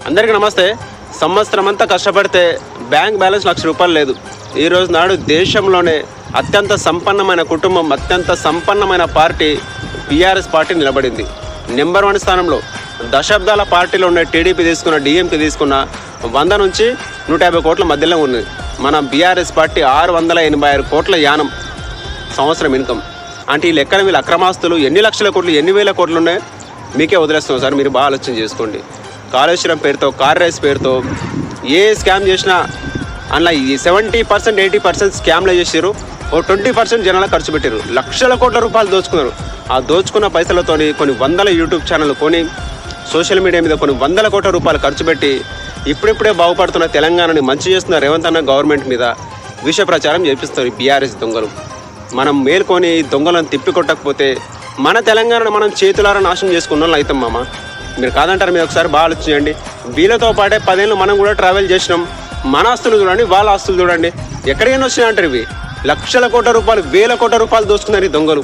అందరికీ నమస్తే. సంవత్సరం అంతా కష్టపడితే బ్యాంక్ బ్యాలెన్స్ ₹1,00,000 లేదు. ఈరోజు నాడు దేశంలోనే అత్యంత సంపన్నమైన కుటుంబం, అత్యంత సంపన్నమైన పార్టీ బీఆర్ఎస్ పార్టీ నిలబడింది. నెంబర్ 1 స్థానంలో. దశాబ్దాల పార్టీలో ఉన్న టీడీపీ తీసుకున్న, డిఎంకే తీసుకున్న 100 నుంచి 150 కోట్ల మధ్యలో ఉన్నది. మన బీఆర్ఎస్ పార్టీ 686 కోట్ల యానం సంవత్సరం ఇన్కమ్. అంటే ఈ లెక్కన వీళ్ళు అక్రమాస్తులు ఎన్ని లక్షల కోట్లు, ఎన్ని వేల కోట్లు ఉన్నాయో మీకే వదిలేస్తున్నాం సార్. మీరు బాగా ఆలోచన చేసుకోండి. కాళేశ్వరం పేరుతో, కార్ రైస్ పేరుతో ఏ స్కామ్ చేసినా అందులో 70% 80% స్కామ్లు చేసారు. ఓ 20% జనాలు ఖర్చు పెట్టారు. లక్షల కోట్ల రూపాయలు దోచుకున్నారు. ఆ దోచుకున్న పైసలతో కొన్ని వందల యూట్యూబ్ ఛానళ్ళు కొని, సోషల్ మీడియా మీద కొన్ని వందల కోట్ల రూపాయలు ఖర్చు పెట్టి ఇప్పుడిప్పుడే బాగుపడుతున్న తెలంగాణని మంచి చేస్తున్న రేవంత్ అన్న గవర్నమెంట్ మీద విష ప్రచారం చేపిస్తారు ఈ బీఆర్ఎస్ దొంగలు. మనం మేల్కొని దొంగలను తిప్పికొట్టకపోతే మన తెలంగాణను మనం చేతులారా నాశనం చేసుకున్న వాళ్ళు అవుతాం మామ. మీరు కాదంటారు. మీరు ఒకసారి బాగా ఆలోచించండి. వీళ్ళతో పాటే 10 ఏళ్ళు మనం కూడా ట్రావెల్ చేసినాం. మన ఆస్తులు చూడండి, వాళ్ళ ఆస్తులు చూడండి. ఎక్కడికైనా వచ్చినా అంటారు. ఇవి లక్షల కోట్ల రూపాయలు, వేల కోట్ల రూపాయలు దోచుకున్నారు ఈ దొంగలు.